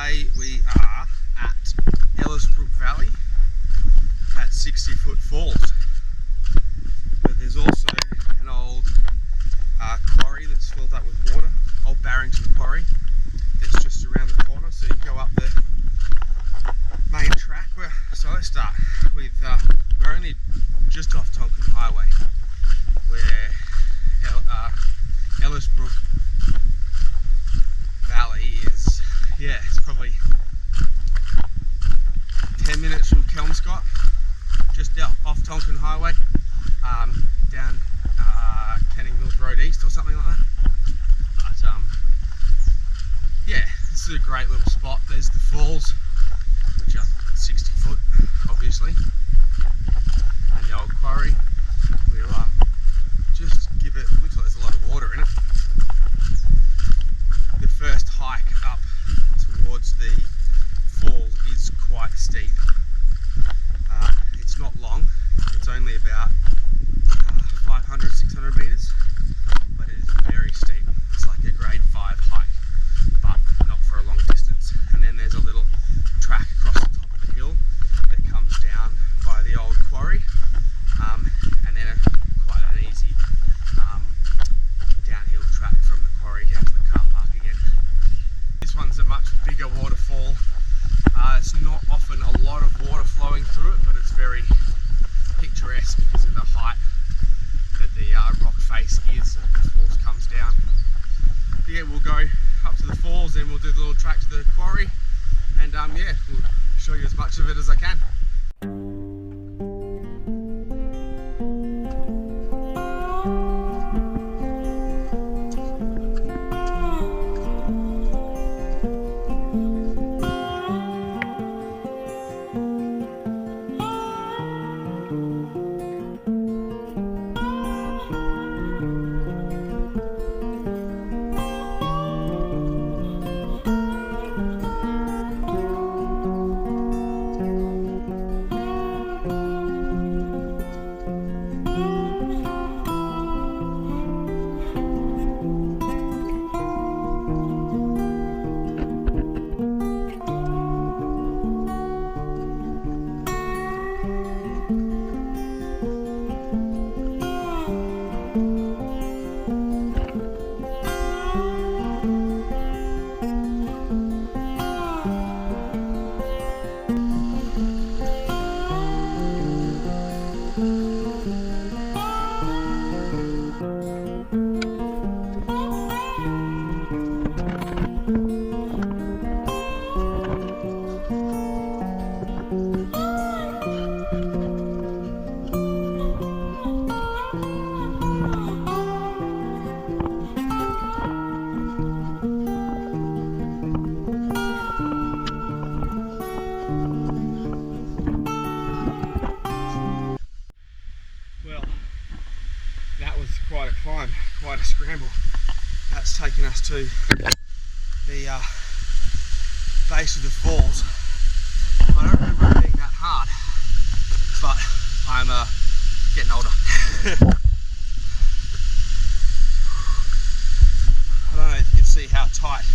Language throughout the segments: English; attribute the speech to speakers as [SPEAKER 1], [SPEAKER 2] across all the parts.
[SPEAKER 1] Today we are at Ellis Brook Valley at 60-foot falls, but there's also an old quarry that's filled up with water, old Barrington Quarry, that's just around the corner, so you go up the main track. So let's start with, we're only just off Tonkin Highway, where Ellis Brook Valley is, it's probably 10 minutes from Kelmscott, just off Tonkin Highway, down Canning Mills Road East or something like that. But this is a great little spot. There's the falls, which are 60 foot obviously, and the old quarry. We'll just give it, looks like there's a lot of water in it. The first hike up towards the falls is quite steep. It's not long, it's only about 500, 600 metres, but it is very steep. It's like a grade 5 hike, but not for a long distance. And then there's a little track across the top of the hill that comes down by the old quarry, and then quite an easy downhill track from the quarry down to the car park again. This one's a much bigger waterfall. It's not often a lot of water flowing through it, but it's very picturesque because of the height that the rock face is as the falls comes down. But yeah, we'll go up to the falls, then we'll do the little track to the quarry, and we'll show you as much of it as I can. That was quite a climb, quite a scramble. That's taken us to the base of the falls. I don't remember it being that hard, but I'm getting older. I don't know if you can see how tight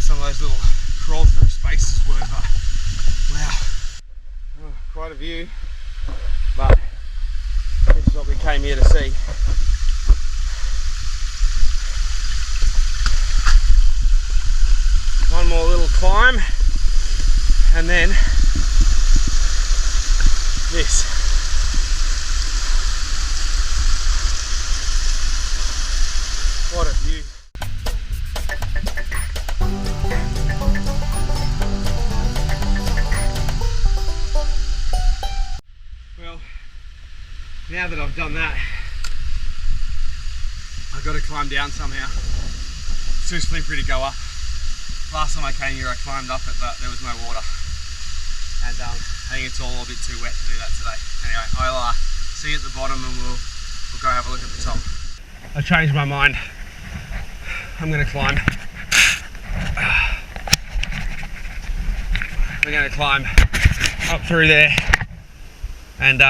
[SPEAKER 1] some of those little crawl through spaces were, but wow, quite a view. But this is what we came here to see. One more little climb, and then this. What a view. Well, now that I've done that, I've got to climb down somehow. It's too slippery to go up. Last time I came here I climbed up it, but there was no water, and I think it's all a bit too wet to do that today. Anyway, I'll see you at the bottom, and we'll go have a look at the top. I changed my mind. I'm going to climb. We're going to climb up through there and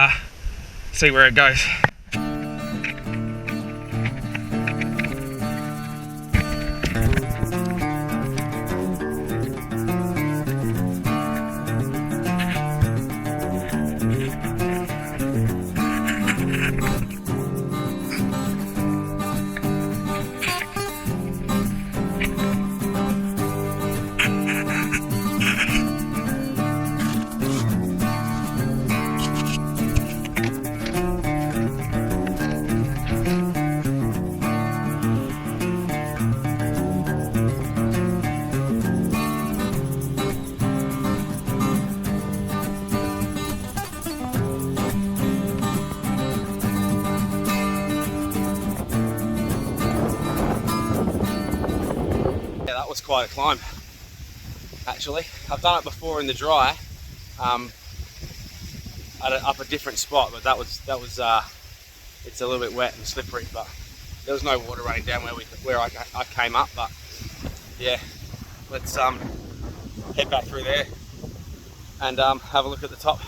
[SPEAKER 1] see where it goes. quite a climb, actually. I've done it before in the dry, up a different spot, but that was it's a little bit wet and slippery, but there was no water running down where I came up. But yeah, let's head back through there and have a look at the top.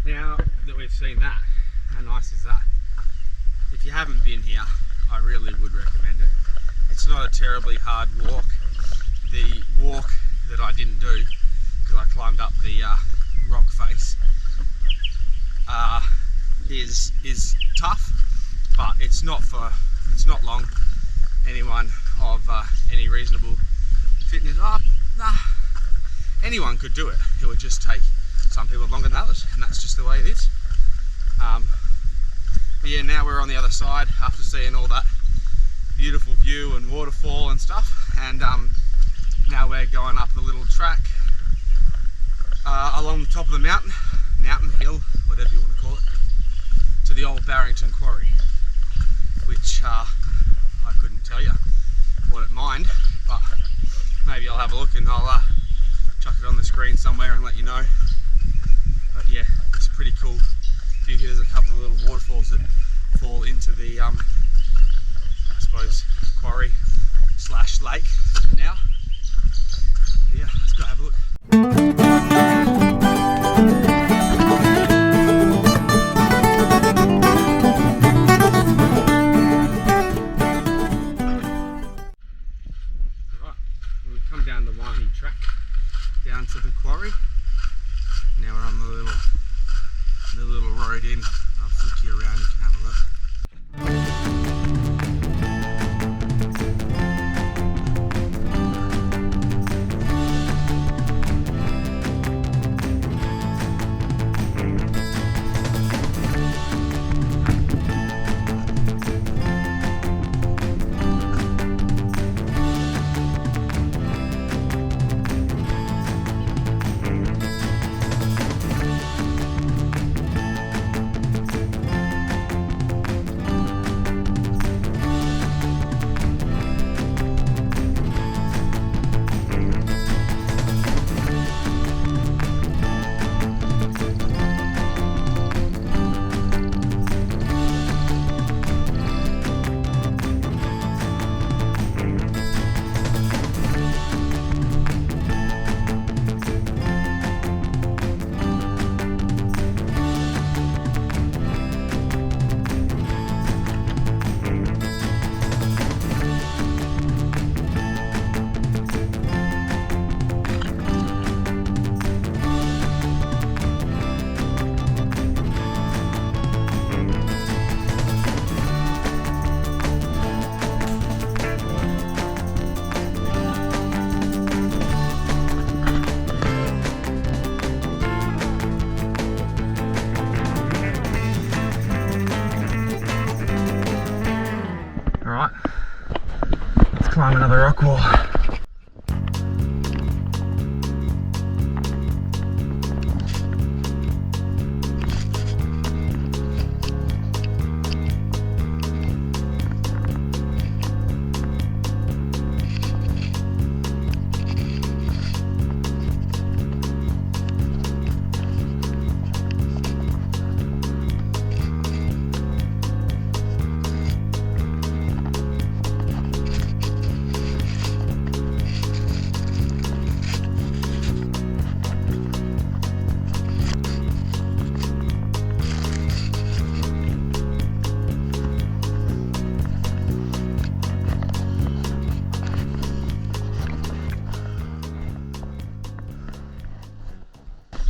[SPEAKER 1] Now that we've seen that, how nice is that? If you haven't been here, I really would recommend it. It's not a terribly hard walk. The walk that I didn't do, because I climbed up the rock face, is tough, but it's not long. Anyone of any reasonable fitness, anyone could do it. It would just take some people longer than others, and that's just the way it is. But yeah, now we're on the other side after seeing all that beautiful view and waterfall and stuff, and now we're going up a little track along the top of the mountain hill, whatever you want to call it, to the old Barrington Quarry, which I couldn't tell you what it mined, but maybe I'll have a look and I'll chuck it on the screen somewhere and let you know. But yeah, it's pretty cool view here. There's a couple of little waterfalls that fall into the, I suppose, quarry / lake now. But yeah, let's go have a look. Alright, we've come down the winding track down to the quarry. Now we're on the little road in. I'll flick you around, you can have a look.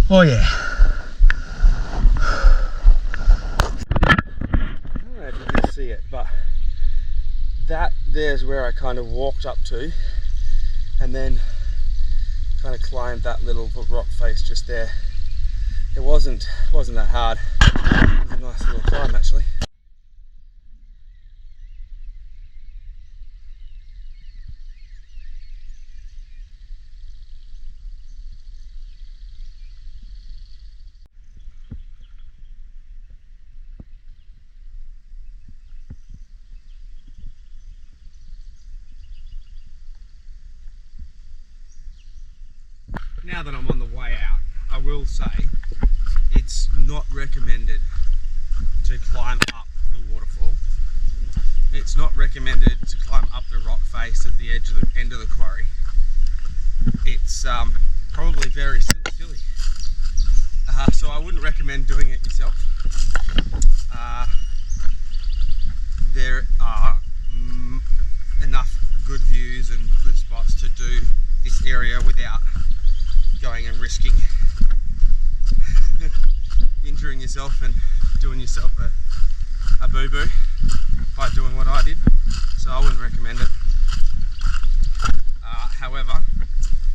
[SPEAKER 1] Oh yeah. I don't know if you can see it, but there's where I kind of walked up to and then kind of climbed that little rock face just there. It wasn't that hard. It was a nice little climb actually. Now that I'm on the way out, I will say it's not recommended to climb up the waterfall. It's not recommended to climb up the rock face at the edge of the end of the quarry. It's probably very silly. So I wouldn't recommend doing it yourself. There are enough good views and good spots to do this area without going and risking injuring yourself and doing yourself a boo-boo by doing what I did, so I wouldn't recommend it. However,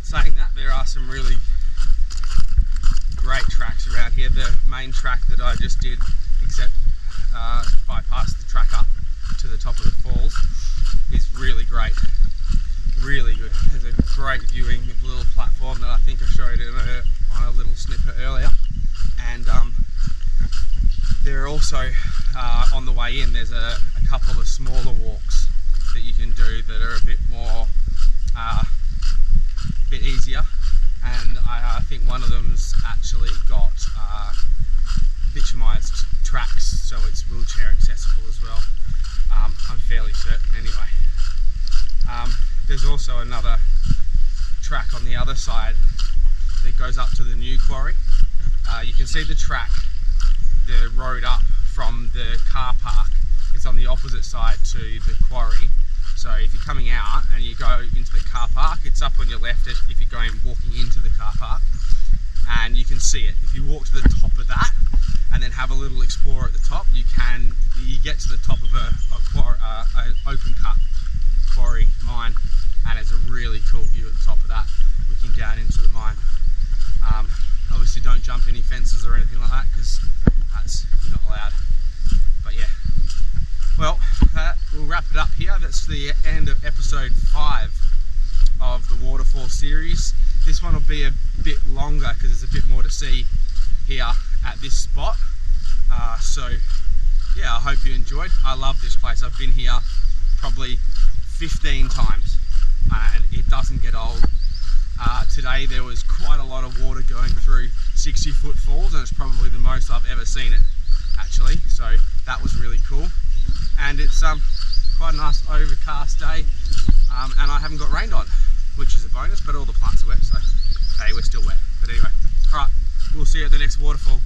[SPEAKER 1] saying that, there are some really great tracks around here. The main track that I just did, except bypassed the track up to the top of the falls, is really great. Really good. There's a great viewing little platform that I think I showed on a little snippet earlier, and there are also on the way in there's a couple of smaller walks that you can do that are a bit more bit easier, and I think one of them's actually got bitumised tracks, so it's wheelchair accessible as well. I'm fairly certain anyway. There's also another track on the other side that goes up to the new quarry. You can see the track, the road up from the car park. It's on the opposite side to the quarry. So if you're coming out and you go into the car park, it's up on your left if you're walking into the car park, and you can see it. If you walk to the top of that and then have a little explore at the top, you get to the top of an open cut quarry mine, and it's a really cool view at the top of that, looking down into the mine. Obviously don't jump any fences or anything like that, because you're not allowed. But yeah, well, we'll wrap it up here. That's the end of episode 5 of the Waterfall series. This one will be a bit longer because there's a bit more to see here at this spot. So yeah, I hope you enjoyed. I love this place. I've been here probably 15 times and it doesn't get old. Today there was quite a lot of water going through 60-foot falls, and it's probably the most I've ever seen it actually, so that was really cool. And it's quite a nice overcast day, and I haven't got rained on, which is a bonus, but all the plants are wet, so hey, we're still wet. But anyway, alright, we'll see you at the next waterfall.